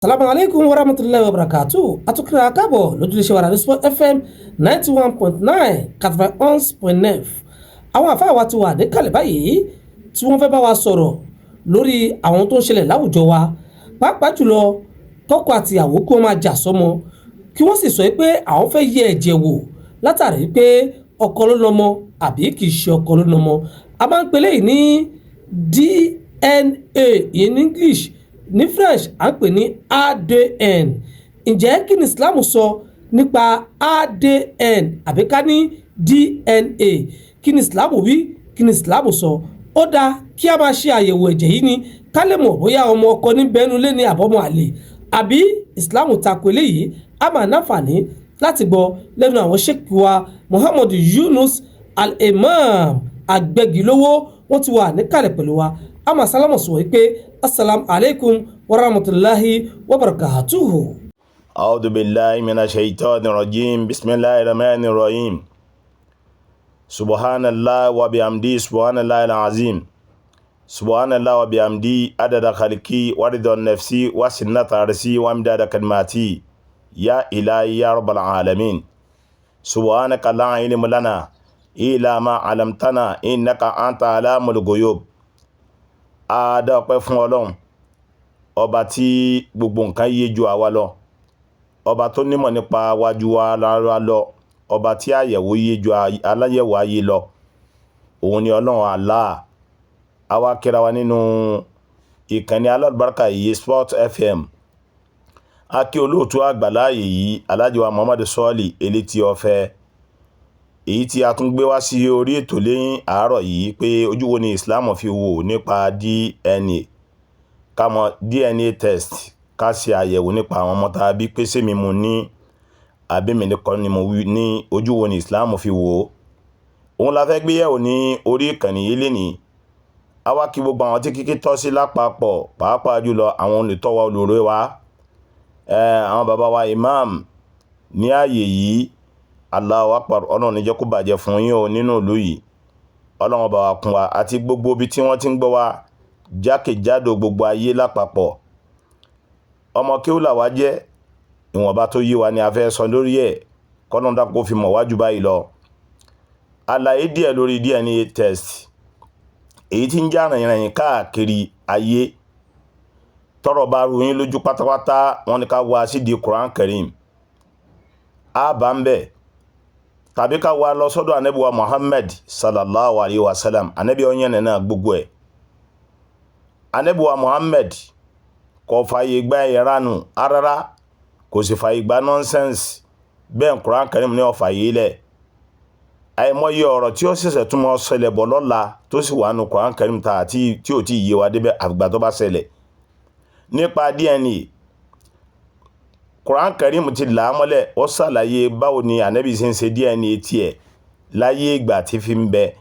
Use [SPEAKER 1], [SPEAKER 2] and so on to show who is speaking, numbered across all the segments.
[SPEAKER 1] Assalamu alaikum warahmatullahi wabarakatuh. Atukira káàbọ̀ lójúléṣẹ́ wa Sport FM 91.9 91.9. Àwọn àfáà wa ti wà níkàlẹ̀ báyìí tí wọ́n fẹ́ bá wa sọ̀rọ̀ lórí àwọn tó ń ṣẹlẹ̀ láwùjọ wa, pàápàá jùlọ tọkọ àti ìyàwó kí wọ́n máa jà sọ́mọ, kí wọ́n sì sọ pé àwọn fẹ́ yẹ ẹ̀jẹ̀ wò látàrí pé ọkọ ló lọ́mọ àbí kì í ṣe ọkọ ló lọ́mọ. A máa ń pè léyìí ní DNA in English, ní French à ń pè ní ADN. Ǹjẹ́ kí ni Islam sọ nípa ADN àbí ká ní DNA? Kí ni Islam wí? Kí ni Islam sọ? Ó dáa kí a máa ṣe àyẹ̀wò ẹ̀jẹ̀ yìí ni ká lè mọ̀ bóyá ọmọ ọkọ ní bẹ́nu lé ní àbọ̀mọ àlè, àbí Islam tako eléyìí. A máa náfààní láti gbọ́ lẹ́nu àwọn sheik wa Muhammad Yunus Agbẹgilowo. Wọ́n ti wà níkàlẹ̀ pẹ̀lú wa. A máa sálámọ̀ sọ wípé assalamu alaikum warahmatullahi wabarakatuhu.
[SPEAKER 2] أعوذ بالله من الشيطان الرجيم بسم الله الرحمن الرحيم سبحان الله وبحمده سبحان الله العظيم سبحان الله وبحمده عدد خلقي ورضا نفسي وسنة عرسي وامداد كلماتي يا إلهي يا رب العالمين سبحانك لا علم لنا إلا ما علمتنا إنك أنت علام الغيوب. A dá ọpẹ́ fún Ọlọ́run, ọba tí gbogbo nǹkan yé ju àwa lọ, ọba tó nímọ̀ nípa wájú wa lára lọ, ọba tí àyẹ̀wò yé ju aláyẹ̀wò ayé lọ. Òun ni Ọlọ́run Allah. A wá kíra wa nínú ìkànnì alálùbáríkà yìí Sport FM. A kí olóòtú àgbàláyè yìí Alejo wa Muhammad Sọ́ọ̀lì Eletiọfẹ, èyí tí a tún gbé wá sí orí ètò lẹ́yìn àárọ̀ yìí pé ojú wo ni Islam fi wò nípa DNA, ká mọ̀ DNA test, ká ṣe àyẹ̀wò nípa àwọn ọmọ tá a bí pé ṣé mi mu ní àbí mi nìkan ni mo wí, ní ojú wo ni Islam fi wò. Òun la fẹ́ gbé yẹ̀wò ní orí ìkànnì yìí lénìí. A wá kí gbogbo àwọn tí kíkí tọ́ sí lápapọ̀, pàápàá jùlọ àwọn olùtọ́wà olùrè wa, àwọn bàbá wa imam ní ààyè yìí. Allahu Akbar. Ọlọ́run ní jẹ́ kó bàjẹ́ fún yín o nínú ìlú yìí. Ọlọ́run bá wa kún wa àti gbogbo ibi tí wọ́n ti ń gbọ́ wa jákèjádò gbogbo ayé lápapọ̀. Ọmọ kí ó là wá jẹ́, ìwọ̀nba tó yé wa ni a fẹ́ sọ lórí ẹ̀, kọ́nà dá kó fi mọ̀ wájú báyìí lọ. Àlàyé díẹ̀ lórí DNA test, èyí tí ń já rìnrìn káàkiri ayé. Tọ́rọ̀ bá rú yín lójú pátápátá, wọ́n ní ká wá sídìí Quran Karim. A bá ń bẹ̀, tàbí ká wá lọ sọ́dọ̀ Ànábì wa Muhammad sallallahu alaihi wasallam. Ànábì ọ̀yẹn náà gbogbo ẹ̀. Ànábì wa Muhammad kò fàyè gba ìranù rárá, kò sì fàyè gba nonsense. Bẹ́ẹ̀ Quran Karim ní ó fàyè lẹ̀. Àìmọye ọ̀rọ̀ tí ó ṣẹ̀ṣẹ̀ tún mọ́ ṣẹlẹ̀ bọ̀ lọ́la tó sì wà nínú Quran Karim ta tí ò tí yé wa débẹ̀ àgbà tó bá ṣẹlẹ̀. Nípa DNA, Quran Karim ti là á mọ́lẹ̀, ó ṣàlàyé báwo ni Ànábì ṣe ń ṣe DNA tiẹ̀ láyé ìgbà tí fi ń bẹ.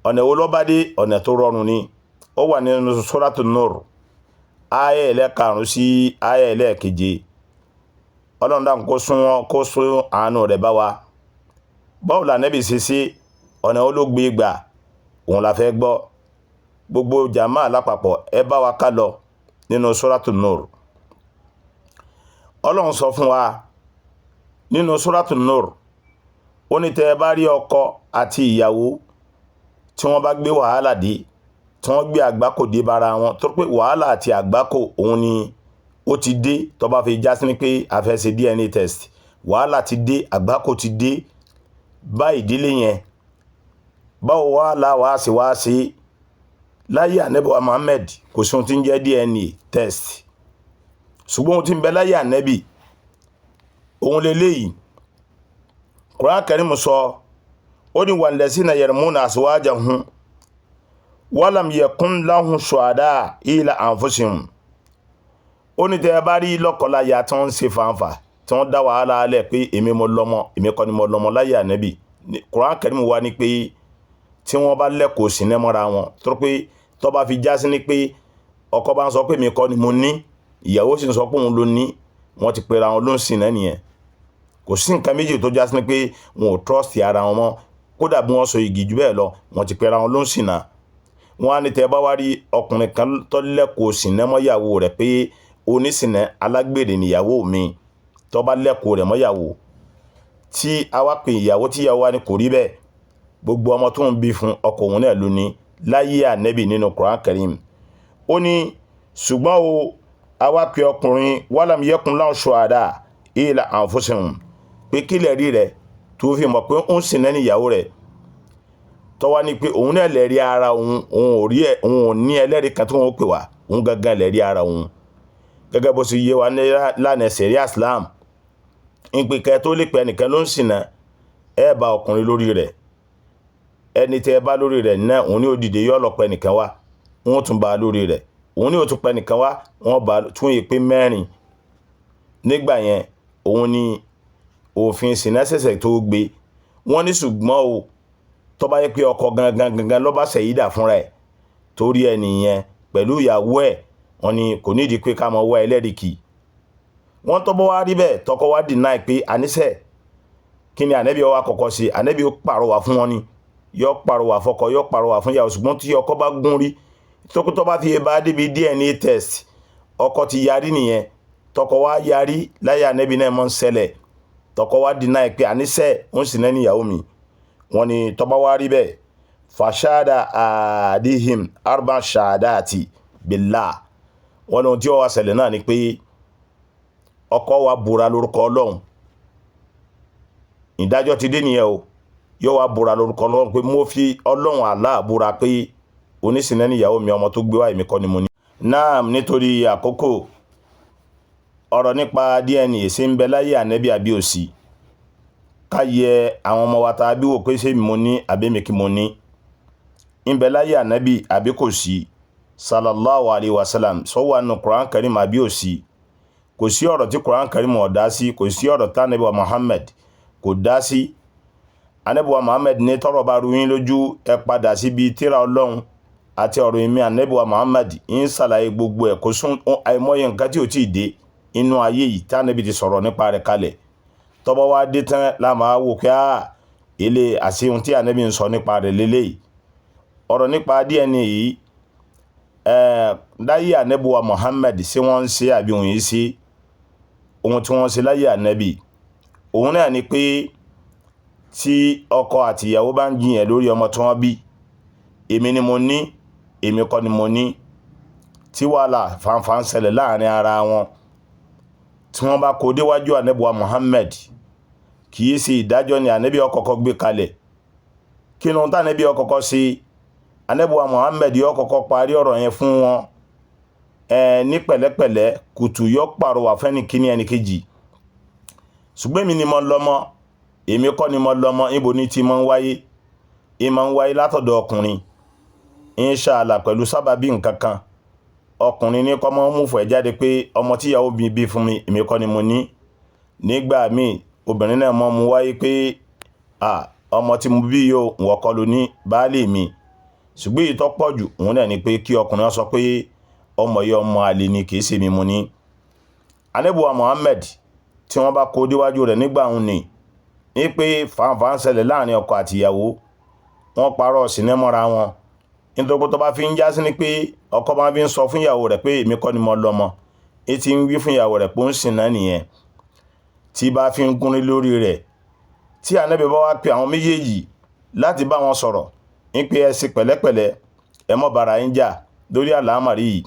[SPEAKER 2] Ọ̀nà wo ló bá dé? Ọ̀nà tó rọrùn ni. Ó wà nínú Suratul Nur, aya ẹlẹ́karùn-ún sí aya ẹlẹ́keje. Ọlọ́run dákun kó sún àánú rẹ̀ bá wa. Báwo la Ànábì ṣe ṣe? Ọ̀nà wo ló gbé gbà? Òun la fẹ́ gbọ́. Gbogbo jàmáà lápapọ̀ ẹ bá wa ká lọ nínú Suratul Nur. Ọlọ́run sọ fún wa nínú Suratul Nur, ó ní tẹ́ bá rí ọkọ àti ìyàwó tí wọ́n bá gbé wàhálà dé, tí wọ́n gbé àgbákò dé bára wọn, tó pé wàhálà àti àgbákò òun ni ó ti dé tó bá fi já sí ní pé a fẹ́ ṣe DNA test. Wàhálà ti dé, àgbákò ti dé bá ìdílé yẹn. Báwo wàhálà wá sí wá sí láyé Ànábì wa Muhammad kò sí ohun tí ń jẹ́ DNA test, ṣùgbọ́n ohun tí ń bẹ láyé Ànábì òun leléyìí. Quran Karim sọ, ó ní wallazina yarmuna azwajahum walam yakun lahum shuhada illa anfusihum. Ó ní tẹ́ bá rí lọ́kọláya tí wọ́n ń ṣe fàǹfà, tí wọ́n dá wàhálà alẹ́ pé èmi mo lọ́mọ, èmi kọ́ ni mo lọ́mọ láyé Ànábì. Quran Karim wá ní pé tí wọ́n bá lẹ́kọ̀ọ́ sí ní mọ́ra wọn, tó pé tó bá fi já sí ní pé ọkọ bá ń sọ pé èmi kọ́ ni mo ní, ìyàwó sì ń sọ pé òun ló ní, wọ́n ti pera wọn ló ń sìn náà nìyẹn. Kò sí nǹkan méjì tó já sí ní pé wọn ò trust ara wọn mọ́. Kódà bí wọ́n sọ igi jù bẹ́ẹ̀ lọ, wọ́n ti pera wọn ló ń sìn náà. Wọ́n á ní tẹ́ bá wá rí ọkùnrin kan tó lẹ́kọ̀ọ́ sìn náà mọ́ ìyàwó rẹ̀ pé onísìnà alágbèrè níyàwó mi tó bá lẹ́kọ̀ọ́ rẹ̀ mọ́yàwó tí a wá pè ìyàwó tí ìyàwó wa ní kò rí bẹ́ẹ̀ gbogbo ọmọ tó ń bí fún ọkọ òun náà ló ní láyé ànẹ́bì nínú Quran Karim. Ó ní ṣùgbọ́n o a wá pè ọkùnrin walam yakun lahum shuhada illa anfusihum pé kílẹ̀ rí rẹ̀ tó fi mọ̀ pé ó ń sìnà níyàwó rẹ̀ tó wá ní pé òun náà lẹ́rí ara òun ò ní ẹlẹ́rìí kan tó wọ́n pè wá òun gangan lẹ́rí ara òun gẹ́gẹ́ bó ṣe yé wa ní lánàá sẹ̀ríà Islam ń pè kẹ́ tó lè pẹ́ nìkan ló ń sìnà ẹ bá ọkùnrin lórí rẹ̀ ẹni tẹ́ ẹ bá lórí rẹ̀ náà òun ní ó dìde yọ́ lọ pẹ́ nìkan wá wọ́n tún bá lórí rẹ̀ òun ní ó tún pẹ́ nìkan wá wọ́n bá tún yè pé mẹ́rin nígbà yẹn òun ni òfin sìnà ṣẹ̀ṣẹ̀ tó gbé wọ́n ní ṣùgbọ́n o tó bá yẹ pé ọkọ gangan ló bá ṣẹ̀yídà fúnra ẹ̀ torí ẹni yẹn pẹ̀lú ìyàwó ẹ̀ wọ́n ní kò nídìí pé ká mọ̀ wá ẹlẹ́rìí kì wọ́n tó bọ́ wá rí bẹ́ẹ̀ tọkọ wá deny pé àníṣe kí ni ànẹ́bí ọwọ́ àkọ́kọ́ sí ànẹ́bí ó pàrọwà fún wọn ni yọ pàrọwà fọkọ yọ pàrọwà fún ìyàwó ṣùgbọ́n tí ọkọ bá gún rí tókútọ́ bá fi bá débi DNA test ọkọ ti yarí nìyẹn tọkọ wá yarí láyé ànẹ́bí náà mọ́ ń ṣẹlẹ̀ tọkọ wá deny pé àníṣe ń sì náà níyàwó mi wọ́n ní tó bá wá rí bẹ́ẹ̀ fàṣádà àdìhìm arba ṣàdáàtì billah wọ́n ní ohun tí ó wá ṣẹlẹ̀ náà ni pé ọkọ wa búra lórúkọ Ọlọ́run ìdájọ́ ti dé nìyẹn o yóò wá búra lórúkọ Ọlọ́run pé mo fi Ọlọ́run Allah búra pé onísìnà níyàwó mi ọmọ tó gbé wá èmi kọ́ ni mo ní. náà nítorí àkókò ọ̀rọ̀ nípa DNA ṣe ń bẹ láyé ànẹ́bí àbí òsì ká yẹ àwọn ọmọ wa ta bí wò pé ṣé mo ní àbí mi kí mo ní ń bẹ láyé ànẹ́bí àbí kò sí sallallahu alayhi wa sallam sọ́wọ́ nù Quran Karim àbí òsì kò sí ọ̀rọ̀ tí Quran Karim ò dá sí kò sí ọ̀rọ̀ tí ànẹ́bí wa Muhammad kò dá sí ànẹ́bí wa Muhammad ní tọ́rọ̀ bá rú yín lójú ẹ padà síbi tírà Ọlọ́run àti ọ̀rọ̀ ìmí ànẹ́bí wa Muhammad ń ṣàlàyé gbogbo ẹ̀ kò sún àìmọye nǹkan tí ò tí ì dé inú ayé yìí tí ànẹ́bí ti sọ̀rọ̀ nípa rẹ̀ kalẹ̀ tọ́bọ̀ wá dé tán láàmà wò pé ilé àṣehun tí ànẹ́bí ń sọ nípa rẹ̀ lélẹ́yìí ọ̀rọ̀ nípa DNA yìí láyé ànẹ́bí wa Muhammad ṣé wọ́n ń ṣe àbí òun yìí ṣe ohun tí wọ́n ṣe láyé ànẹ́bí òun náà ni pé tí ọkọ àti ìyàwó bá ń jiyàn lórí ọmọ tí wọ́n bí èmi ni mo ní èmi kọ́ ni mo ní tí wàhálà fanfa ń ṣẹlẹ̀ láàrin ara wọn tí wọ́n bá kó déwájú ànẹ́bí wa Muhammad kì í ṣe ìdájọ́ ni ànẹ́bí ọkọ̀ọ̀kọ̀ gbé kalẹ̀ kí ni ohun tí ànẹ́bí ọkọ̀ọ̀kọ̀ ṣe ànẹ́bí wa Muhammad ọkọ̀ọ̀kọ̀ parí ọ̀rọ̀ yẹn fún wọn ní pẹ̀lẹ́pẹ̀lẹ́ kùtù yọ pàrọwà fẹ́ni kíní ẹni kejì ṣùgbọ́n èmi ni mo lọ́mọ èmi kọ́ ni mo lọ́mọ ibo ní ti máa ń wáyé ìmọ̀ ń wáyé látọ̀dọ̀ ọkùnrin inshallah pẹ̀lú sábàbí nǹkan kan ọkùnrin ní kọ́mọ́ mú fẹ́ jáde pé ọmọ tíyàwó bí fún mi èmi kọ́ ni mo ní nígbà míì obìnrin náà mọ́ mú wáyé pé ọmọ tí mo bí yóò wọ́n kọ́ ló ní baálé mi ṣùgbọ́n èyí tó pọ̀ jù òun náà ni pé kí ọkùnrin sọ pé ọmọ yìí ọmọ àlè ni kìí ṣe mi mo ní. ànẹ́bí wa Muhammad tí wọ́n bá kó déwájú rẹ̀ nígbà òun ní pé fàǹfà ń ṣẹlẹ̀ láàrin ọkọ àti ìyàwó wọ́n parọ́ sinimọ́ra wọn nítorí tó bá fi ń já sí ni pé ọkọ bá fi ń sọ fún ìyàwó rẹ̀ pé èmi kọ́ ni mo lọ́mọ etí ń wí fún ìyàwó rẹ̀ pé ó ń sìn náà nìyẹn tí bá fi ń gúnrí lórí rẹ̀ tí ànẹ́bí bá wá pe àwọn méjèèjì láti bá wọn sọ̀rọ̀ ń pe ẹ sí pẹ̀lẹ́pẹ̀lẹ́ ẹ mọ́ bára yín jà lórí àlámàrí yìí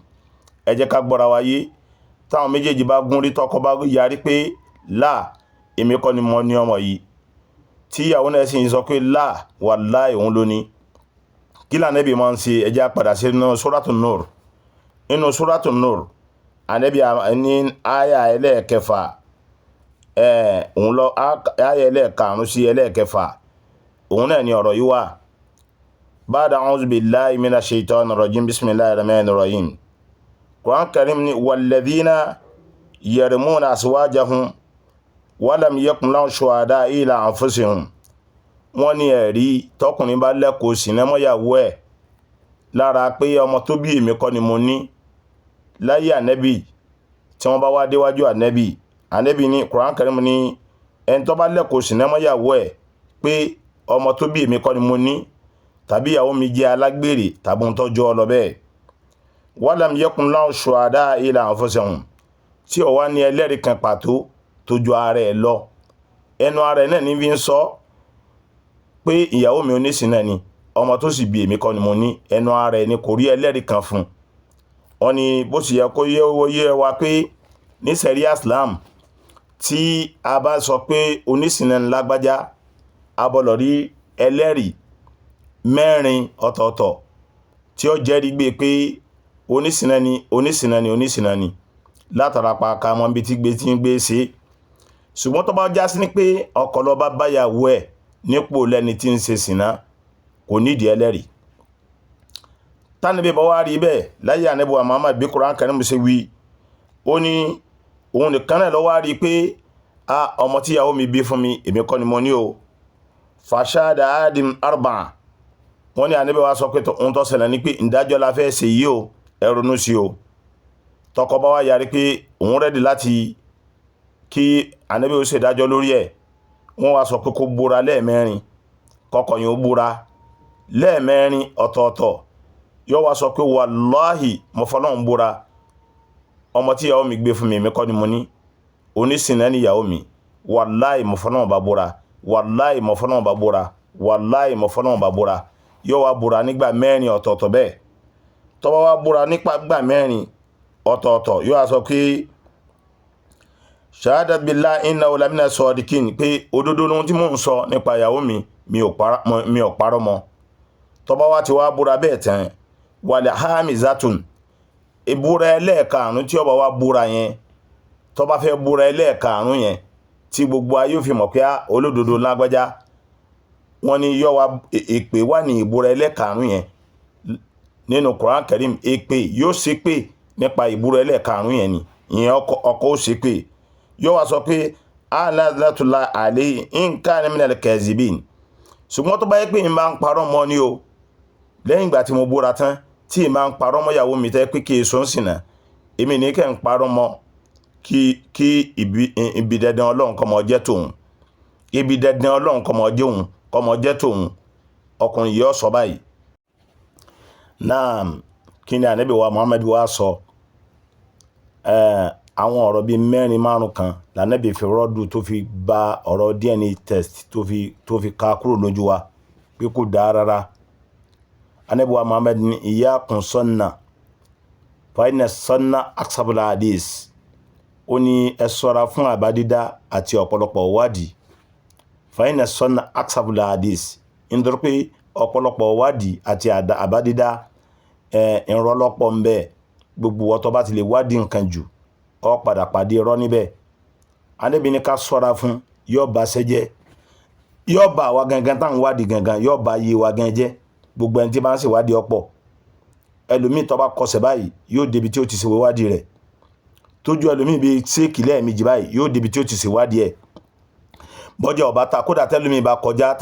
[SPEAKER 2] ẹ jẹ́ ká gbọ́ra wáyé táwọn méjèèjì bá gúnrí tọkọ bá yarí pé láà èmi kọ́ ni mo ní ọmọ yìí tí ìyàwó náà sì ń sọ pé láà wàláhì òun ló ní kí l'Ànábì máa ń ṣe ẹ jẹ́ á padà sí inú Suratul Nur inú Suratul Nur Ànábì ní àyà ẹlẹ́ẹ̀kẹfà òun lọ àyà ẹlẹ́ẹ̀karùn sí ẹlẹ́ẹ̀kẹfà òun náà ni ọ̀rọ̀ yìí wà ba'da a'udhu billahi minash shaitanir rajim bismillahir rahmanir rahim Quran Karim ni walladhina yarmuna aswajahum walam yakun lahum shuhada illa anfusihum wọ́n ní ẹ̀rí tọkùnrin bá lẹ́kọ̀ọ́ sínámọ́yàwó ẹ̀ lára pé ọmọ tó bí èmi kọ́ ni mo ní láyé ànẹ́bì tí wọ́n bá wá déwájú ànẹ́bì ní Quran Karim ní ẹni tó bá lẹ́kọ̀ọ́ sínámọ́yàwó ẹ̀ pé ọmọ tó bí èmi kọ́ ni mo ní tàbí ìyàwó mi jẹ́ alágbèrè tàbí ń tọ́jú ọ lọ bẹ́ẹ̀ walam yakun lahum shuhada illa anfusihum tí ó wá ní ẹlẹ́rìí kan pàtó tó ju ara ẹ̀ lọ, ẹnu ara ẹ̀ náà ní fi ń sọ pé ìyàwó mi oníṣìnà ni, ọmọ tó sì bí èmi kọ́ ni mo ní, ẹnu ara ẹ̀ ni kò rí ẹlẹ́rìí kan fún. Wọ́n ní bó sì yẹ kó yé wa pé ní sẹ̀ríà Islam tí a bá sọ pé oníṣìnà ni lágbájá, a bọ́lọ̀ rí ẹlẹ́rìí 4 ọ̀tọ̀ọ̀tọ̀ tí ó jẹ́rìí gbé pé oníṣìnà ni látara pa ká mọ́ bí tí gbé tí ń gbé ṣe. Ṣùgbọ́n tó bá já sí ní pé ọkọ lọ bá báyàwó ẹ̀ nípò lẹ́ni tí ń ṣe sìnà, kò nídìí ẹlẹ́rìí. Tánàbí bá wá rí bẹ́ẹ̀ láyé Ànábì wa Muhammad bí Kùránì Kẹ́rímù ṣe wí, ó ní òun nìkan náà ló wá rí pé ọmọ tí ìyàwó mi bí fún mi, èmi kọ́ ni mo ní o. Fashada adim arba'a. Wọ́n ní Ànábì wa sọ pé ohun tó ṣẹlẹ̀ ní pé ìdájọ́ la fẹ́ ṣe yìí o, ẹ ronú sí o. Tọkọ bá wá yarí pé òun rẹ́dì láti kí Ànábì ó ṣe ìdájọ́ lórí ẹ̀, wọ́n wá sọ pé kó búra lẹ́ẹ̀mẹ́rin, kọ́kọ́ yẹn ó búra lẹ́ẹ̀mẹ́rin ọ̀tọ̀ọ̀tọ̀. Yóò wá sọ pé wàláhì mo fọlọ́run búra, ọmọ tí ìyàwó mi gbé fún mi, èmi kọ́ ni mo ní, oníṣìnà ni ìyàwó mi, wàláhì mo fọlọ́run bá búra, wàláhì mo fọlọ́run bá búra, wàláhì mo fọlọ́run bá búra. Yóò wá búra nígbà 4 ọ̀tọ̀ọ̀tọ̀ bẹ́ẹ̀. Tó bá wá búra nígbà 4 ọ̀tọ̀ọ̀tọ̀, yóò wá sọ pé shahadat billahi innahu lamina sadiqin, pé òdodo lóhun tí mò ń sọ nípa ìyàwó mi ò parọ́ mọ́. Tó bá wá ti wá búra bẹ́ẹ̀ tán, wal hamizatun, ìbúra ẹlẹ́ẹ̀karùn tí ó bá wá búra yẹn, tó bá fẹ́ búra ẹlẹ́ẹ̀karùn yẹn tí gbogbo ayé fi mọ̀ pé olódodo lágbájá, wọ́n ní yóò wá èpè wà ní ìbúra ẹlẹ́ẹ̀karùn yẹn nínú Quran Karim. Èpè yóò ṣépè nípa ìbúra ẹlẹ́ẹ̀karùn yẹn ni, ìyẹn ọkọ ó ṣépè. Yóò wá sọ pé alazatullah alayhi in kana minal kazibin. Ṣùgbọ́n tó bá yẹ pé n bá ń parọ́ mọ́ ni o, lẹ́yìn ìgbà tí mo búra tán tí n bá ń parọ́ mọ́ ìyàwó mi tẹ́ pé kí èso ń sìnà, èmi ní kẹ́ ń parọ́ mọ́ kí ibi dandan Ọlọ́run kó máa jẹ́ tòun, ibi dandan Ọlọ́run kó máa jẹ́ tòun. Ọkùnrin yìí ó sọ báyìí. Naam, kí ni Ànábì wa Muhammad wá sọ? Àwọn ọ̀rọ̀ bíi 4-5 kan l'Ànábì fi rọ́dù tó fi ba ọ̀rọ̀ DNA test tó fi ká kúrò lójú wa pé kò dáa rárá. Ànábì wa Muhammad ní iyyakum sunna fa inna sunna aksabul hadis. Ó ní ẹ ṣọ́ra fún àbá dídá àti ọ̀pọ̀lọpọ̀ wádìí. Fa inna sunna aksabul hadis. Nítorí pé ọ̀pọ̀lọpọ̀ wádìí àti àbá dídá ìrọ́lọ́pọ̀ ń bẹ. Gbogbo wa tó bá ti lè wádìí nǹkan jù, ó padà pàdé irọ́ níbẹ̀. Ànábì ní ká ṣọ́ra fún, yóò bá ṣẹ́jẹ́, yóò bá wa gangan tá ń wádìí gangan, yóò bá yé wa gan jẹ́. Gbogbo ẹni tí bá ń ṣe wádìí ọ̀pọ̀, ẹlòmíì tó bá kọsẹ̀ báyìí yóò débi tí ó ti ṣe wádìí rẹ̀. Tójú ẹlòmíì bí sheik lẹ́ẹ̀mejì báyìí yóò débi tí ó ti ṣe wádìí ẹ̀. Bọ́jà ọba ta kódà tẹ́lòmíì bá kọjá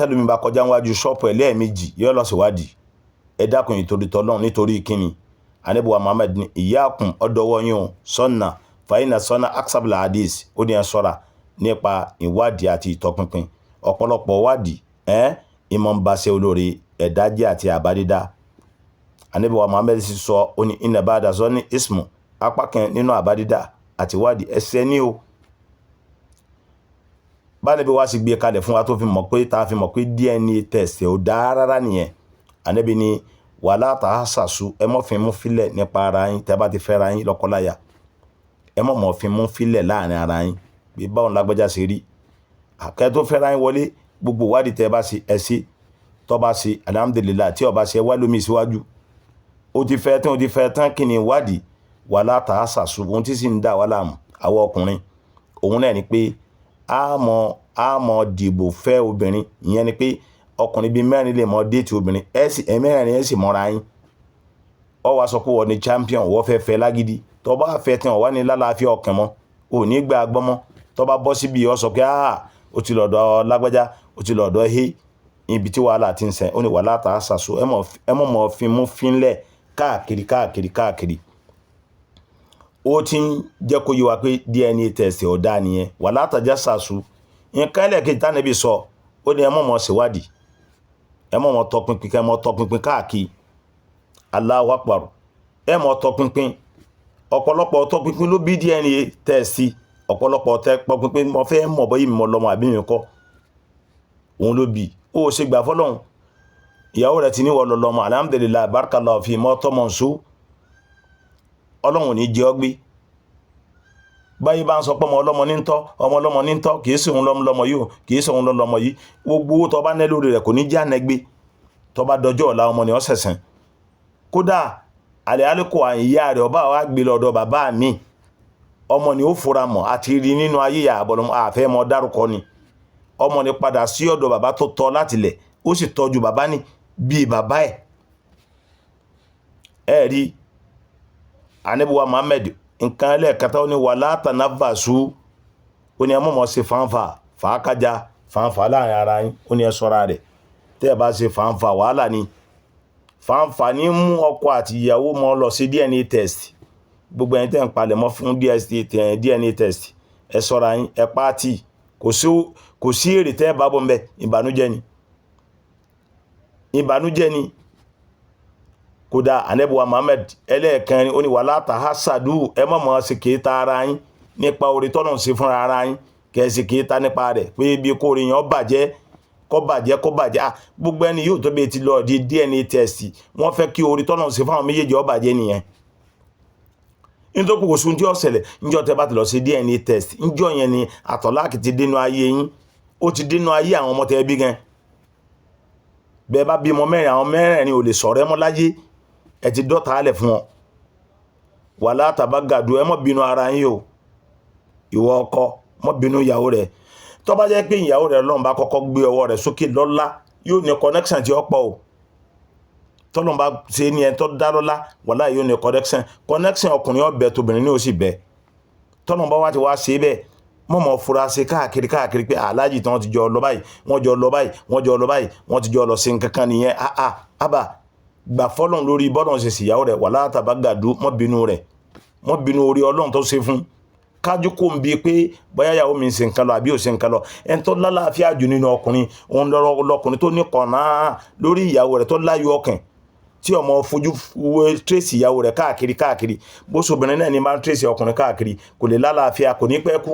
[SPEAKER 2] níwájú ṣọ́ọ̀pù ẹ̀ lẹ́ẹ̀mejì yóò lọ ṣe wádìí. Ẹ dákun ìtorí tọ́lọ́run nítorí kíni. Ànábì wa Muhammad ní iyyakum ọdọwọ́ yín o sunna fa inna sunna aksabul hadis. Ó ní ẹ ṣọ́ra nípa ìwádìí àti ìtọpinpin. Ọ̀pọ̀lọpọ̀ wádìí ìmọ̀ ń bá ṣe olóore ẹ̀dájẹ́ àti àbádídá. Ànábì wa Muhammad sì sọ, ó ní inna ba'da zanni ismu, apá kan nínú àbádídá àti wádìí ẹ̀ṣẹ̀ ni o. Bánabi wá sì gbé kalẹ̀ fún wa tó fi mọ̀ pé DNA test ò dáa rárá nìyẹn. Ànábì ní wala tahassasu, ẹ mọ́ fi mú fílẹ̀ nípa ara yín tẹ́ bá ti fẹ́ra yín lọ́kọláya. Ẹ mọ́ fi mú fílẹ̀ láàrin ara yín bí báwọn lágbájá ṣe rí. Àkẹ́ tó fẹ́ra yín wọlé, gbogbo wádìí tẹ́ bá ṣe ẹ ṣe. Tó bá ṣe alhamdulillah, tí ó bá ṣe wá lómi síwájú. Ó ti fẹ́ tán kí ni wádìí wala tahassasu. Ohun tí sì ń dà wá láàmú àwọn ọkùnrin, òun náà ni pé a mọ̀ dìbò fẹ́ obìnrin. Ìyẹn ni pé ọkùnrin bíi 4 lè mọ déètì obìnrin, ẹ̀mẹ́rin ẹ̀ sì mọ́ra yín. Ó wá sọ pé wọ́n ni champion, wọ́n fẹ́ lágídí. Tó bá fẹ́ tí wọ́n wá ní lálàáfíà ọkàn mọ́, ò ní gbà gbọ́n mọ́. Tó bá bọ́ síbi ó sọ pé ó ti lọ́dọ̀ lágbájá, ó ti lọ́dọ̀ ibi tí wàhálà ti ń ṣe. Ó ní wala tahassasu, ẹ mọ̀ fi mú fínlẹ̀ káàkiri. Ó ti ń jẹ́ kó yé wa pé DNA test ò dáa nìyẹn. Wala tajassasu. Nǹkan ẹlẹ́kejì tí Ànábì sọ, ó ní ẹ mọ̀ ṣèwádìí, ẹ mọ̀ tọpinpin káàkiri. Allahu Akbar. Ẹ mọ̀ tọpinpin ọ̀pọ̀lọpọ̀ tó pinpin ló bí DNA test ọ̀pọ̀lọpọ̀ tẹ́ pọ̀ pinpin mo fẹ́ mọ̀ bóyá mi mọ̀ lọ́mọ àbí mi kọ́ òun ló bí ó ṣe gbà fọ́lọ́run ìyàwó rẹ̀ ti ní wọ́n lọ́mọ alhamdulillah barakallahu fi mọ́ tọ́mọ̀ nsú ọlọ́run ní jẹ́ ọgbé báyìí bá ń sọ pé ọmọ ọlọ́mọ ní ń tọ́ kìí sí òun lọ́mọ yìí kìí sí òun lọ́mọ yìí gbogbo owó tó bá ní lórí rẹ̀ kò ní jẹ́ ànẹ́gbé tó bá dọjọ́ ọ̀la ọmọ ni ó sẹ̀sẹ̀ kódà àlẹ́ àlékò àyíyá rẹ̀ ọba wa gbé lọ́dọ̀ bàbá mi ọmọ ni ó fura mọ̀ àti rí nínú ayé àbọ̀lọ́mọ àfẹ́ mọ́ dárúkọ ni ọmọ ni padà sí ọ̀dọ̀ bàbá tó tọ́ láti lẹ̀ ó sì tọ́jú bàbá ní bíi bàbá ẹ̀ rí anabiwa Muhammad nǹkan ẹlẹ́ẹ̀kẹta ó ní wala tanavasu ó ní ẹ mọ̀mọ́ ṣe fàǹfà fàákájà fàǹfà láàrin ara yín ó ní ẹ sọ́ra rẹ̀ tẹ́ ẹ bá ṣe fàǹfà wàhálà ni fàǹfà ní mú ọkọ àti ìyàwó mọ́ lọ sí DNA test gbogbo ẹni tẹ́ ń palẹ̀ mọ́ fún DNA test ẹ sọ́ra yín ẹ pàtì kò sí èrè tẹ́ ẹ bá bọ̀ mbẹ́ ìbànújẹ́ ni kódà anabiwa Muhammad ẹlẹ́ẹ̀kan ó ní wala tahasadu ẹ mọ̀mọ́ sí kéta ara yín nípa orí tọ́nà sí fúnra ara yín kẹ́sì kéta nípa rẹ̀ pé bí kò rí yàn kó bàjẹ́ gbogbo ẹni yóò tó bí ti lọ di DNA test wọ́n fẹ́ kí orí tọ́nà sí fún àwọn méjèèjì ó bàjẹ́ nìyẹn nítorí kò sún tí ó ṣẹlẹ̀ níjọ́ tẹ́ bá ti lọ sí DNA test níjọ́ yẹn ni àtọ̀láàkì ti dénú ayé yín ó ti dénú ayé àwọn ọmọ tẹ́ bí gan bẹ́ẹ̀ bá bímọ mẹ́rin àwọn mẹ́rin ò lè sọ̀rọ̀ ẹ mọ́ láyé ẹ ti dọ́ta alẹ̀ fún wọn wala tabagadu ẹ mọ́ bínú ara yín o ìwọ ọkọ mọ́ bínú ìyàwó rẹ̀ tó bá jẹ́ pé ìyàwó rẹ̀ lọ́nà bá kọ́kọ́ gbé ọwọ́ rẹ̀ sókè lọ́lá yóò ní connection tí ó pọ̀ o tọ́lọ́n bá ṣe ní ẹ tó dá lọ́lá wàlá yóò ní connection ọkùnrin ọbẹ̀ tóbìnrin ní ó sì bẹ̀ tọ́lọ́n bá wá ti wá ṣe bẹ́ẹ̀ mọ̀mọ́ fura ṣe káàkiri pé aláàjì tí wọ́n ti jọ lọ báyìí wọ́n ti jọ lọ sí nǹkankan nìyẹn àbá gbà fọ́lọ́n lórí bọ́dọ̀ ṣe síyàwó rẹ̀ wala tabagadu mọ́ bínú orí ọlọ́run tó ṣe fún kájú kò ń bi pé bóyá ìyàwó mi ń ṣe nǹkan lọ àbí ò ṣe nǹkan lọ ẹni tó lálàáfíà jù nínú ọkùnrin òun lọkùnrin tó ní kọ̀ọ̀nà lórí ìyàwó rẹ̀ tó láyọ̀ ọkàn tí ọmọ fojú tírèsì ìyàwó rẹ̀ káàkiri bó sobìnrin náà ní máa ń tírèsì ọkùnrin káàkiri kò lè lálàáfíà kò ní pẹ́ kú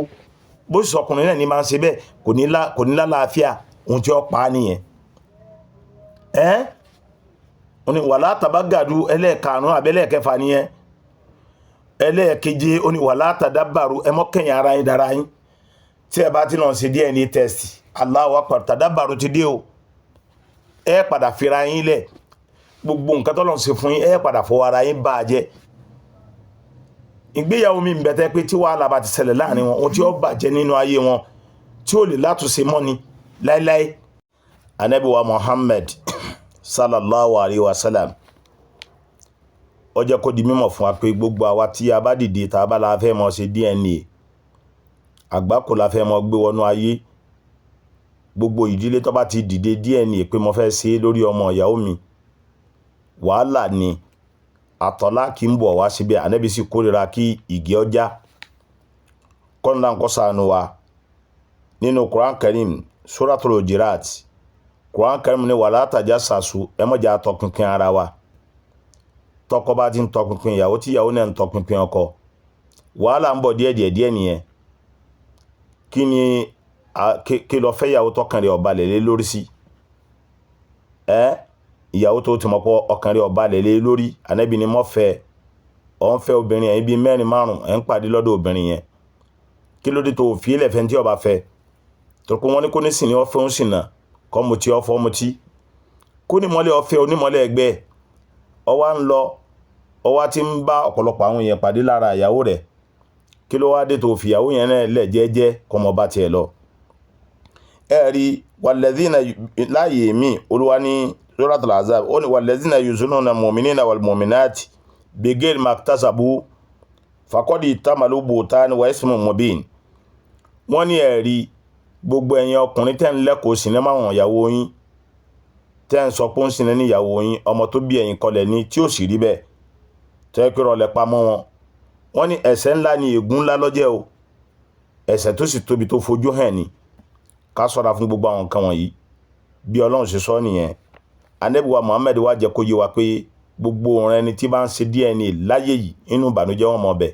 [SPEAKER 2] bó sì ọkùnrin náà ní máa ń ṣe bẹ́ẹ̀ kò ní lálàáfíà ohun tí ó pa á nìyẹn ó ní wala tabagadu ẹlẹ́ẹ̀karùn-ún àbẹ́lẹ́ẹ̀kẹfà nìyẹn ẹlẹ́ẹ̀keje ó ní wala tadabbaru ẹ mọ́ kẹ̀yìn ara yín dára yín tí ẹ bá ti náà ṣe DNA test Allahu akbar tadabbaru ti dé o ẹ padà fira yín lẹ̀ gbogbo nǹkan tó lọ́n ṣe fún yín ẹ padà fọwọ́ ara yín bá a jẹ́ ìgbéyàwó mi bẹ̀tẹ́ pé tí wàhálà bá ti ṣẹlẹ̀ láàrin wọn ohun tí ó bàjẹ́ nínú ayé wọn tí ó lè látúnṣe mọ́ ni láíláí Ànábì wa Muhammad sallallahu alayhi wa sallam ó jẹ́ kó di mímọ̀ fún wa pé gbogbo àwa tí a bá dìde tá a bá la fẹ́ mọ́ ṣe DNA àgbákò la fẹ́ mọ́ gbé wọnú ayé gbogbo ìdílé tó bá ti dìde DNA pé mo fẹ́ ṣe lórí ọmọ ìyàwó mi wàhálà ni àtọ́lá kì ń bọ̀ wá síbẹ̀ Ànábì sì kórìíra kí ìgé ọjà kọ́ńdà ń kọ́ sànù wa nínú Quran Karim Suratul Hujurat Quran Karim ní wala tajassasu ẹ má jà tọpinpin ara wa tọkọ bá ti ń tọpinpin ìyàwó tí ìyàwó náà ń tọpinpin ọkọ wàhálà ń bọ̀ díẹ̀ nìyẹn kí lọ fẹ́ ìyàwó tọkàn rẹ̀ ọ̀balẹ̀ lé lórí sí ìyàwó tó ti mọ̀ pọ̀ ọkàn rẹ̀ ọ̀balẹ̀ lé lórí Ànábì ní mọ́ fẹ́ ọ̀n fẹ́ obìnrin yẹn bí 4-5 ẹ̀ ń pàdé lọ́dọ̀ obìnrin yẹn kí ló dé tó fi ilẹ̀ fẹ́ tí ọba fẹ́ torí pé wọ́n ní kó ní sìn ní ọ̀fẹ́ ń sìn náà kọ́ mo ti ọ̀fọ́ mo ti kó ní mọ́lẹ̀ ọ̀fẹ́ onímọ̀lẹ̀ ẹgbẹ́ ọwá ń lọ ọwá tí ń bá ọ̀pọ̀lọpọ̀ àwọn èèyàn pàdé lára ìyàwó rẹ̀ kí ló wá dé tó fi ìyàwó yẹn náà lẹ̀ jẹ́jẹ́ kọmọ bá tiẹ̀ lọ ẹ̀rí walladhina láàyè mi olúwa ní Suratul Ahzab ó ní walladhina yuzununa mu'minina wal mu'minati bighayri maktasabu faqad ihtamalu buhtanan wa ismun mubin wọ́n ní ẹ̀rí gbogbo ẹ̀yin ọkùnrin tẹ́ ń lẹ́kọ̀ọ́ sinimá àwọn ìyàwó yín tẹ́ ń sọ pé ń sinmi ní ìyàwó yín ọmọ tó bí ẹ̀yin kọlẹ̀ ní tí ó sì rí bẹ́ẹ̀ tẹ́ kí rọlẹ̀ pamọ́ wọn wọ́n ní ẹ̀ṣẹ̀ ńlá ni ègún ńlá lọ́jẹ́ o ẹ̀ṣẹ̀ tó sì tóbi tó fojú hàn ní ká ṣọ́ra fún gbogbo àwọn nǹkan wọ̀nyí bí Ọlọ́run ṣe sọ nìyẹn Ànábì wa Muhammad wá jẹ́ kó yé wa pé gbogbo ọ̀rẹ́ ẹni tí bá ń ṣe DNA láyé yìí inú ìbànújẹ́ wọn mọ̀ bẹ̀,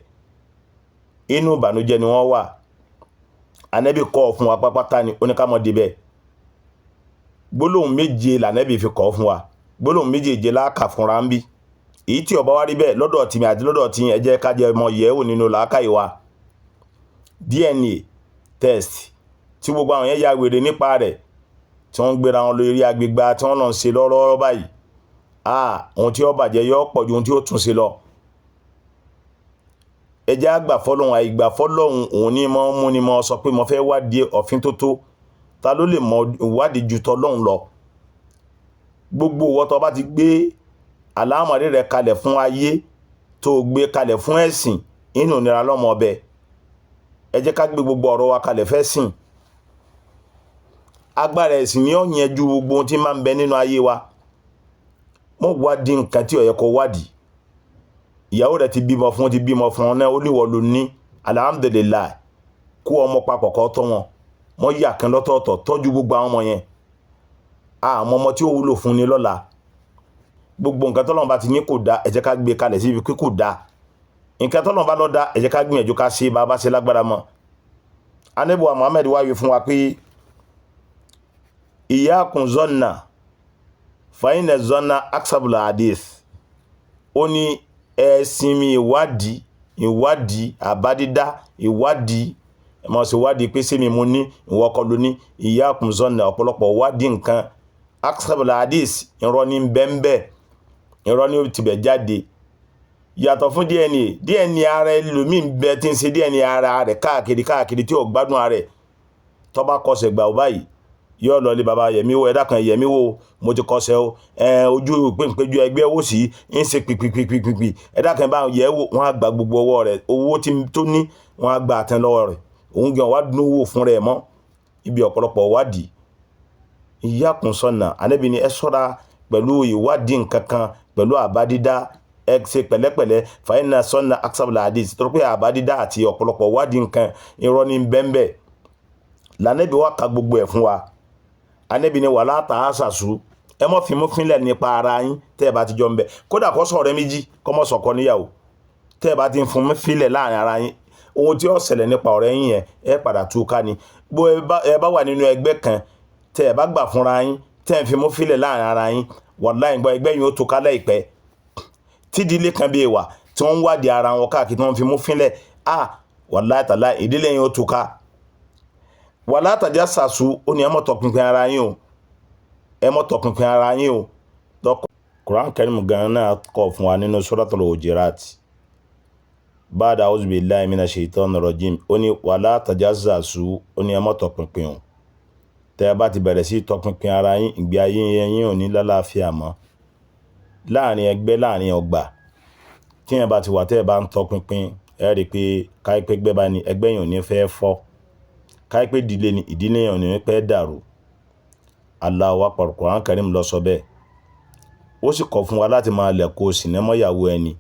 [SPEAKER 2] inú ìbànújẹ́ ni wọ́n wà. Ànábì kọ́ fún wa pápátá ni oníkàmọ́ débẹ̀. Gbólóhùn méje lànábì fi kọ́ fún wa, gbólóhùn méjèèje láàkà fúnra ń bí. Èyí tí ó bá wá rí bẹ́ẹ̀ lọ́dọ̀ tìmí àti lọ́dọ̀ tí ẹ jẹ́ ká jẹ́ mọ yẹ̀wò nínú làákàyè wa. DNA test tí gbogbo àwọn yẹn ya wèrè nípa rẹ̀ tí wọ́n ń gbéra wọn lórí agbègbè tí wọ́n lọ ń ṣe lọ́rọ́ báyìí. Ohun tí ó bàjẹ́ yóò pọ̀ ju ohun tí ó tún ṣe lọ. Ẹ jẹ́ àgbà fọ́lọ́hun, àìgbà fọ́lọ́hun òun ní mọ́ mú ni mọ́ sọ pé mo fẹ́ wádìí òfin tó tó. Ta ló lè mọ wádìí ju tọ́lọ́hun lọ? Gbogbo ìwọ tó bá ti gbé àlámọ̀rí rẹ̀ kalẹ̀ fún ayé, tó gbé kalẹ̀ fún ẹ̀sìn, inú nira lọ́mọ ọbẹ̀. Ẹ jẹ́ ká gbé gbogbo ọ̀rọ̀ wa kalẹ̀ fẹ́ sìn. Agbára ẹ̀sìn ni ó yẹn ju gbogbo ohun tí máa ń bẹ nínú ayé wa. Mo wádìí nǹkan tí ó yẹ kó wádìí. Ìyàwó rẹ̀ ti bímọ fún ọ náà, ó níwọ̀ ló ní alhamdulillah, kó ọmọ papọ̀ kọ́ tọ́ wọn. Mo yà kan lọ́tọ̀ọ̀tọ̀ tọ́jú gbogbo àwọn ọmọ yẹn. Àmọ́ ọmọ tí ó wúlò fún ni lọ́la. Gbogbo nǹkan tọ́lọ́run bá ti ní kò dá, ẹ jẹ́ ká gbé kalẹ̀ síbi pé kò dá. Nǹkan tọ́lọ́run bá lọ dá, ẹ jẹ́ ká gbìyànjú ká ṣe bá bá ṣe lágbára mọ́. Ànábì wa Muhammad wá wí fún wa pé iyyakum zanna fa inna zanna aksabul hadith. Ó ní ẹ sinmi ìwádìí àbádídá, ìwádìí mo ṣe wádìí pé ṣé mi mo ní ìwọ kọ́ ló ní. Iyyakum zanna, ọ̀pọ̀lọpọ̀ wádìí nǹkan aksabul hadith, irọ́ ní bẹ́ńbẹ́, irọ́ ní ó ti bẹ̀ jáde. Yàtọ̀ fún DNA ara ẹlòmíì ń bẹ tí ń ṣe DNA ara rẹ̀ káàkiri tí ó gbádùn ara rẹ̀. Tó bá kọsẹ̀ gbà ó báyìí yóò lọ lé baba yẹ̀mí wo, ẹ̀dá kan yẹ̀mí wo, mo ti kọsẹ̀ o, ojú péńpéjú ẹgbẹ́ owó sí ń ṣe pìpìpìpìpì, ẹ̀dá kan bá yẹ̀ wò, wọ́n á gba gbogbo ọwọ́ rẹ̀, owó tó ní wọ́n á gba àtẹn lọ́wọ́ rẹ̀, òun gan wá dún owó fún rẹ̀ mọ́. Ibi ọ̀pọ̀lọpọ̀ wádìí. Iyyakum zanna, Ànábì ní ẹ ṣọ́ra pẹ̀lú ìwádìí nǹkan kan, pẹ̀lú àbádídá, ẹ ṣe pẹ̀lẹ́pẹ̀lẹ́, fa inna zanna aksabul hadith, tó pé àbádídá àti ọ̀pọ̀lọpọ̀ wádìí nǹkan irọ́ ní bẹ́ńbẹ́. L'Ànábì wá ka gbogbo ẹ̀ fún wa. Ànábì ní wala tahassasu, ẹ mọ́ fimú fínlẹ̀ nípa ara yín tẹ́ ẹ bá ti jọ ń bẹ. Kódà kó sọ̀rọ̀ méjì kó mọ́ sọ̀kọ níyàwó, tẹ́ ẹ bá ti ń fún fínlẹ̀ láàrin ara yín, ohun tí ó ṣẹlẹ̀ nípa ọ̀rẹ́ yín yẹn ẹ padà túká ni. Bó ẹ bá wà nínú ẹgbẹ́ kan tẹ́ ẹ bá gbà fúnra yín, tẹ́ ẹ fimú fínlẹ̀ láàrin ara yín, wallahi gbọ́ ẹgbẹ́ yín ó túká láìpẹ́. Tí ìdílé kan bí wà tí wọ́n ń wádìí ara wọn káàkiri tí wọ́n fimú fínlẹ̀, wallahi ta'ala ìdílé yín ó túká. Wala tajassasu, ó ní ẹ mọ́ tọpinpin ara yín o, ẹ mọ́ tọpinpin ara yín o. Quran Karim gan náà kọ̀ fún wa nínú Suratul Hujurat. Ba'da a'udhu billahi minash shaitanir rajim, ó ní wala tajassasu, ó ní ẹ mọ́ tọpinpin o. Tẹ́ ẹ bá ti bẹ̀rẹ̀ sí tọpinpin ara yín, ìgbé ayé yín ò ní lálàáfíà mọ́. Láàrin ẹgbẹ́, láàrin ọgbà, tí ẹ bá ti wà tẹ́ ẹ bá ń tọpinpin, ẹ rí pé káìpẹ́ gbẹ́ bá ní ẹgbẹ́ yín ò ní fẹ́ fọ́. Káìpẹ́ ìdílé ni ìdílé yẹn ò ní pẹ́ dàrú. Allahu Akbar, Quran Karim ló sọ bẹ́ẹ̀. Ó sì kọ̀ fún wa láti máa lẹ̀kọ̀ sinimọ́ ìyàwó ẹni.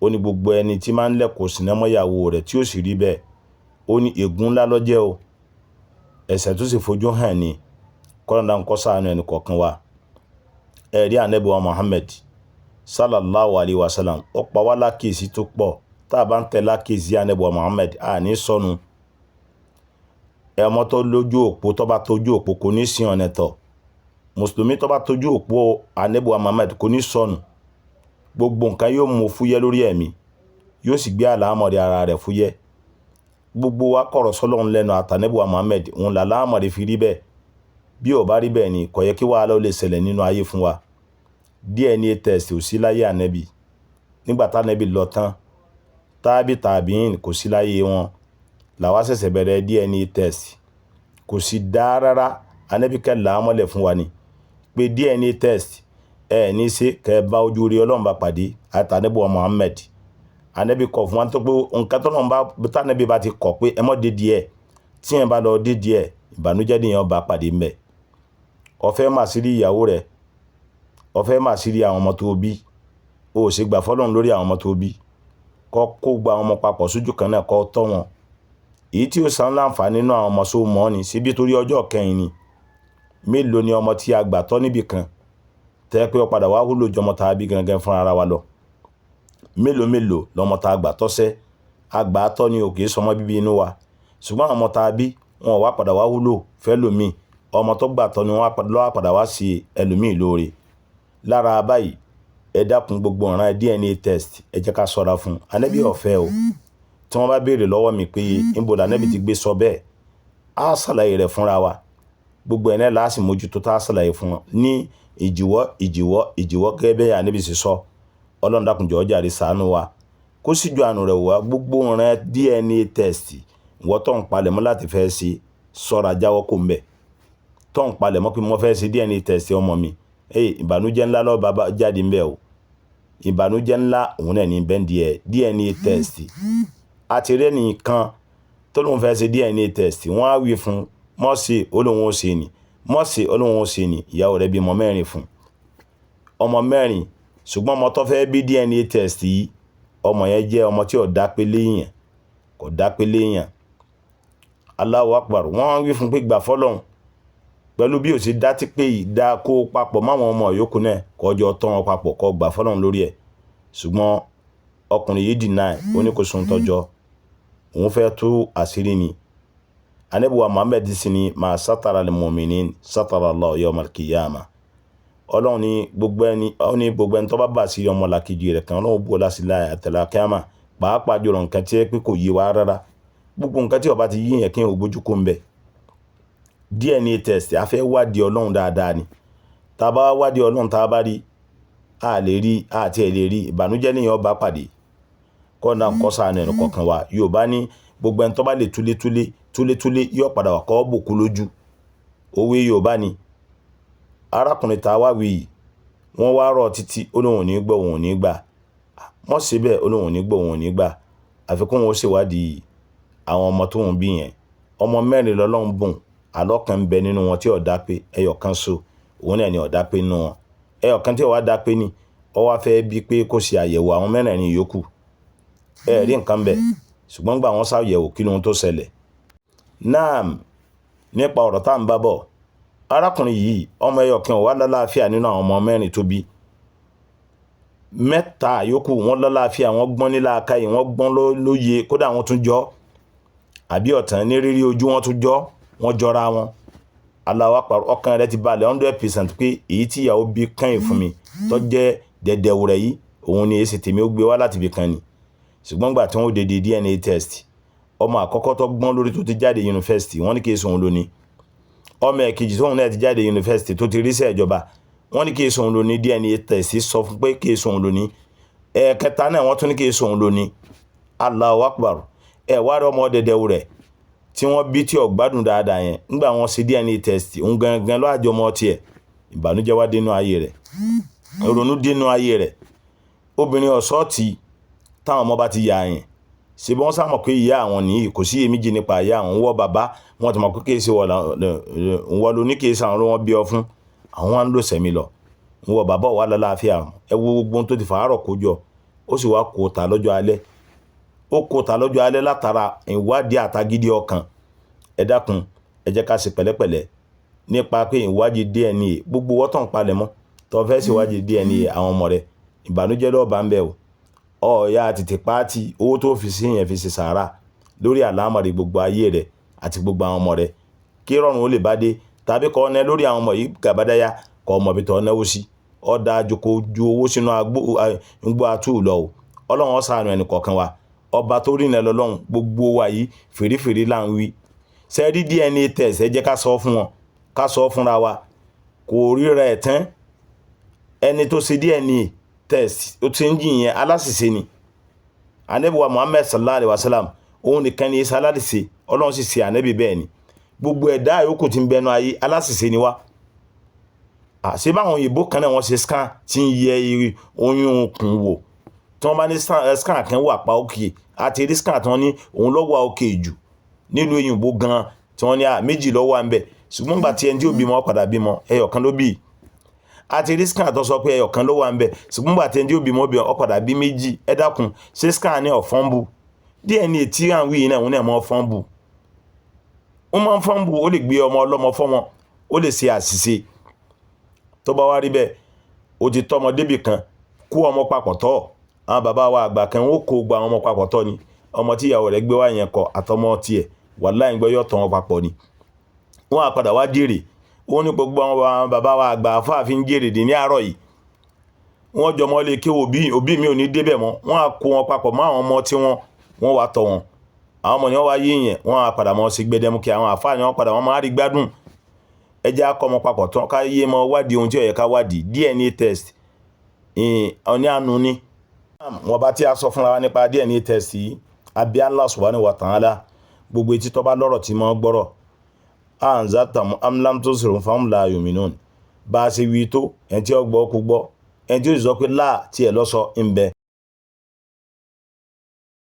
[SPEAKER 2] Ó ní gbogbo ẹni tí máa ń lẹ̀kọ̀ sinimọ́ ìyàwó rẹ̀ tí ó sì rí bẹ́ẹ̀, ó ní ègún ńlá ló jẹ́ o. Ẹ̀ṣẹ̀ tó sì fojú hàn ni. Kọ́lọ́dà ń kọ́ ṣàánú ẹni kọ̀ọ̀kan wa. Ẹ̀rí Ànábì wa Muhammad sallallahu alayhi wa sallam, ó pa wá lákèésí tó pọ̀. Tá a bá ń tẹ̀ lákèésí Ànábì wa Muhammad, ní sọnù. Ẹmọ tó lójú òpó tó bá tójú òpó kò ní sí ọ̀nà tọ̀. Mùsùlùmí tó bá tójú òpó Ànábì wa Muhammad kò ní sọnù. Gbogbo nǹkan yóò mú fúyẹ́ lórí ẹ̀mí, yóò sì gbé àlámọ̀rí ara rẹ̀ fúyẹ́. Gbogbo wa kọ̀rọ̀ sọ́lọ́run lẹ́nu àtànábì wa Muhammad, òun làlámọ̀rí fi rí bẹ́ẹ̀. Bí ó bá rí bẹ́ẹ̀ ni kò yẹ kí wàhálà ó lè ṣẹlẹ̀ nínú ayé fún wa. DNA test ò sí láyé Ànábì. Nígbà tá Ànábì lọ tán, tàbíìn kò sí láyé wọn. Làwa ṣẹ̀ṣẹ̀ bẹ̀rẹ̀ DNA test. Kò sí dá rárá. Ànábì kẹ́ làámọ̀lẹ̀ fún wa ni pé DNA test ní ṣe kẹ́ bá ojú rí Ọlọ́run bá pàdé àtànábì wa Muhammad. Ànábì kọ̀ fún wa tó pé nǹkan tó náà tànábì bá ti kọ̀ pé ẹ mọ́ dé díẹ̀, tí ẹ bá lọ dé díẹ̀, ìbànújẹ́ nìyẹn bá pàdé ńbẹ̀. Ó fẹ́ máa sí rí ìyàwó rẹ̀, ó fẹ́ máa sí rí àwọn ọmọ tó bí, ó sì gbà fọ́lọ́run lórí àwọn ọmọ tó bí. Kó gba àwọn ọmọ papọ̀ sójú kan náà kó tọ́ wọn. Èyí tí ó san láǹfààní nínú àwọn ọmọ só mọ́ ni síbi torí ọjọ́ kẹyìn ni. Mélòó ni ọmọ tí a gbà tọ́ níbì kan tẹ́ pé ó padà wá wúlò jọmọ tá bí gangan fún ara wa lọ. Mélòó lọmọ tá gbà tọ́sẹ́ àgbà tọ́ ni ò kìí sọmọ bíbí inú wa, ṣùgbọ́n àwọn ọmọ tá bí wọn wá padà wá wúlò fẹ́lòmíì, ọmọ tó gbà tọ́ ni wọ́n wá padà wá sí ẹlòmíì lóore. Lára báyìí ẹ dákun gbogbo ọ̀ràn DNA test ẹ jẹ́ ká ṣọ́ra fún. Ànábì ọ̀fẹ́ o, tí wọ́n bá béèrè lọ́wọ́ mi pé níbo l'Ànábì ti gbé sọ bẹ́ẹ̀, á ṣàlàyé rẹ̀ fúnra wa. Gbogbo ẹ̀nẹ́ láàsì mójútó tá ṣàlàyé fún wọn ní ìjìwọ́ gẹ́gẹ́ bẹ́ẹ̀ Ànábì sì sọ. Ọlọ́run dákun jọ̀ọ́ jàre ṣàánú wa kó sì ju àánú rẹ̀ wá. Gbogbo ọ̀ràn DNA test wọ́n tó ń palẹ̀ mọ́ láti fẹ́ ṣe ṣọ́ra jáwọ́ kó ń bẹ̀. Tó ń palẹ̀ mọ́ pé mo fẹ́ ṣe DNA test ọmọ mi, ìbànújẹ́ ńlá ló bá jáde ńbẹ̀ o. Ìbànújẹ́ ńlá òun náà ní bẹ́ẹ̀ díẹ̀ DNA test. Àti rẹ́ nìkan tó lóun fẹ́ ṣe DNA test wọ́n á wí fún mọ́ọ̀sì olóhùn ó ṣe ni, mọ́ọ̀sì olóhùn ó ṣe ni. Ìyàwó rẹ̀ bí ọmọ mẹ́rin fún, ọmọ mẹ́rin, ṣùgbọ́n ọmọ tó fẹ́ bí DNA test yìí ọmọ yẹn jẹ́ ọmọ tí ò dápélé yẹn, kò dápélé yẹn. Allahu Akbar. Wọ́n wí fún pé gbà fọ́lọ́hun pẹ̀lú bí ó ti dá tí pé ìdá kó papọ̀ máwọn ọmọ yòókù náà kọjọ tán wọn papọ̀ kọ gbà fọ́lọ́hun lórí ẹ̀. Ṣùgbọ́n ọkùnrin yìí deny oníkóṣun tọjọ́ òun fẹ́ tú àṣírí ni. Ànábì wa Muhammad sì ni ma satara lil mu'minin satara Allahu yawmal qiyamah. Ọlọ́run ní gbogbo ẹni tó bá bà sí ọmọ làkejì rẹ̀ kan Ọlọ́run bó láti láyà àtẹ̀lá kíámà. Pàápàá jùlọ nǹkan tí ẹ pé kò yé wa rárá. Gbogbo nǹkan tí ó bá ti yé yẹn kí n ò bójú kó ń bẹ̀. DNA test a fẹ́ wádìí Ọlọ́run dáadáa ni. Tá a bá wádìí Ọlọ́run tá a bá rí a lè rí àti ẹ̀ lè rí ìbànújẹ́ nìyẹn ọba pàdé. Kọ́ńdà kọ́sà ẹnu kọ̀ọ̀kan wa Yorùbá ní gbogbo ẹni tó bá lè túlé yóò padà wà kọ́ bòkú lójú. Òwe Yorùbá ni. Arákùnrin tá a wá wí wọ́n wá rọ̀ títí olóhùn ní gbọ́ òun ní gbà. Wọ́n ṣe bẹ́ẹ̀ olóhùn ní gbọ́ òun ní gbà. Àfikún wọn ó ṣèwádìí àwọn ọmọ tó ń bí yẹn. Ọmọ mẹ́rin lọ́lọ́run bùn, àlọ́kan ń bẹ nínú wọn tí ó dá pé ẹyọ kan so òun náà ni ó dá pé nínú wọn. Ẹyọ kan tí ó wá dá pé ni ó wá fẹ́ bí pé kó ṣe àyẹ̀wò àwọn mẹ́rẹ̀ẹ̀rin yòókù. Rí nǹkan bẹ̀ ṣùgbọ́n gbà wọ́n ṣàyẹ̀wò kí lóhun tó ṣẹlẹ̀. Naam, nípa ọ̀rọ̀ tá à ń bá bọ̀, arákùnrin yìí ọmọ ẹyọ kan wà lálàáfíà nínú àwọn ọmọ mẹ́rin tó bí. Mẹ́ta yòókù wọ́n lálàáfíà, wọ́n gbọ́n ní làákàyè, wọ́n gbọ́n lóye, kódà wọ́n tún jọ àbí ọ̀tàn ní rírí ojú wọn tún jọ, wọ́n jọra wọn. Allahu Akbar. Ọkàn rẹ̀ ti balẹ̀ 100% pé èyí tí ìyàwó bí kẹ́yìn fún mi tó jẹ́ dẹ̀dẹ̀wù rẹ̀ yìí òun ni èsì tèmi ó gbé wá láti bí kan ni. Ṣùgbọ́n gbà tí wọ́n dédé DNA test ọmọ àkọ́kọ́ tó gbọ́n lórí tó ti jáde yunifásitì wọ́n ní kí èso òun lóní. Ọmọ ẹ̀kejì tóun náà ti jáde yunifásitì tó ti ríṣẹ́ ìjọba wọ́n ní kí èso òun lóní. DNA test sọ fún pé kí èso òun lóní. Ẹ̀kẹta náà wọ́n tún ní kí èso òun lóní. Allahu Akbar. Wá rí ọmọ dẹ̀dẹ̀wù rẹ̀ tí wọ́n bí tí ó gbádùn dáadáa yẹn nígbà wọ́n ṣe DNA test òun gangan ló àjọ ọmọ tiẹ̀. Ìbànújẹ́ wá dénú ayé rẹ̀, ìrònú dénú ayé rẹ̀. Obìnrin ọ̀ṣọ́ọ̀tì táwọn ọmọ bá ti yà yẹn ṣe bí wọ́n sá mọ̀ pé ìyá àwọn nìyí kò sí iyèméjì nípa ìyá àwọn wọ́ bàbá wọn ti mọ̀ pé kéèsì wọ́n ló ní kéèsì àwọn ló wọ́n bí ọ fún àwọn wá ń lò sẹ́mi lọ. Wọ́n bàbá wà lálàáfíà ẹ wo gbogbo tó ti fàárọ̀ kójọ ó sì wá kó ta lọ́jọ́ alẹ́. Ó kó ta lọ́jọ́ alẹ́ látara ìwádìí àtagídí ọkàn. Ẹ dákun ẹ jẹ́ ká ṣe pẹ̀lẹ́pẹ̀lẹ́ nípa pé ìwádìí DNA gbogbo wọ́tàn palẹ̀ mọ́ tó fẹ́ sí ìwádìí DNA àwọn ọmọ rẹ̀ ìbànújẹ́ lọ́ọ́ bá ń bẹ̀ o. Ọ̀ọ́yá àtètè pàtì owó tó fi sí yẹn fi ṣe sàárà lórí àlámọ̀rí gbogbo ayé rẹ̀ àti gbogbo àwọn ọmọ rẹ̀ kí rọrùn ó lè bá dé tàbí kọ́ ọ́nẹ́ lórí àwọn ọmọ yìí gàbádáyà kọ́ ọmọ bí tọ́ náwó sí ọ̀dà àjòkó ju owó sínú agbó àtú lọ o. Ọlọ́run ó ṣàánú ẹnì kọ̀ọ̀kan wa ọba tó rìnà lọ́lọ́run gbogbo wa yìí fèrèfèrè là ń wí. Sẹ́rí DNA test ẹ jẹ́ ká sọ fún wọn ká sọ fúnra wa kò ríra ẹ̀ tán. Ẹni tó ṣe DNA test ó ti ń jìn yẹn aláṣìṣe ni. Ànábì wa Muhammad sallallahu alaihi wasallam òun nìkan ni aláṣìṣe Ọlọ́run sì ṣe ànábì bẹ́ẹ̀ ni. Gbogbo ẹ̀dá yòókù tí ń bẹnu ayé aláṣìṣe ni wá. Ṣé báwọn òyìnbó kan náà wọ́n ṣe scan tí ń yẹ oyún kùn wò tí wọ́n bá ní scan kan wà pa òkè àti rí scan tí wọ́n ní òun lọ́wọ́ òkè jù nílùú òyìnbó gan tí wọ́n ní méjì lọ́wọ́ à ń bẹ̀ ṣùgbọ́n gbà tí ẹni tí ó bímọ padà bímọ ẹyọ kan ló bí. Àti rí scan tó sọ pé ẹyọ kan ló wà ń bẹ̀ ṣùgbọ́n gbà tí ẹni tí ó bímọ ó padà bí méjì. Ẹ dákun ṣé scan ní ọ̀fọ́nbù DNA tí à ń wí yìí náà òun náà mọ́ fọ́nbù. Ó máa ń fọ́nbù ó lè gbé ọmọ ọlọ́mọ fọ́mọ ó lè ṣe àṣìṣe. Tó bá wá rí bẹ́ẹ̀ ó ti tọ́mọ débì kan kó ọmọ papọ̀ tọ́ àwọn bàbá wa àgbà kan ó kó gba ọmọ papọ̀ tọ́ ni ọmọ tí ìyàwó rẹ̀ gbé wá yẹn kọ àtọmọ tiẹ̀ wàláhì gbọ́ yọ̀ tọ́ wọn papọ̀ ni wọ́n á padà wá jèrè ó ní gbogbo àwọn bàbá wa àgbà àfáàfin jèrè dì ní àárọ̀ yìí wọ́n jọmọ́ lè kí òbí mi ò ní débẹ̀ mọ́ wọ́n á kó wọn papọ̀ mọ́ àwọn ọmọ tí wọ́n wá tọ́ wọn àwọn ọmọ yẹn wá yé yẹn wọ́n á padà mọ́ sí gbẹdẹmukẹ àwọn àfáà yẹn wọ́n padà wọ́n máa rí gbádùn ẹjẹ́ akọ ọmọ papọ̀ tán ká yé mọ́ wádìí ohun tí ó yẹ ká wádìí DNA test ọ̀ní àánú ni wọ́n bá tí a sọ fúnra wa nípa DNA test yìí àbí Allah subhanahu wa ta'ala gbogbo etí tó bá lọ́rọ̀ tí mọ́ gbọ́rọ̀ anzatamu amlam tusirun fahum la yu'minun bá a ṣe wí tó ẹni tí ó gbọ́ kó gbọ́ ẹni tí ó sọ pé láà tí ẹ lọ́sọ ń bẹ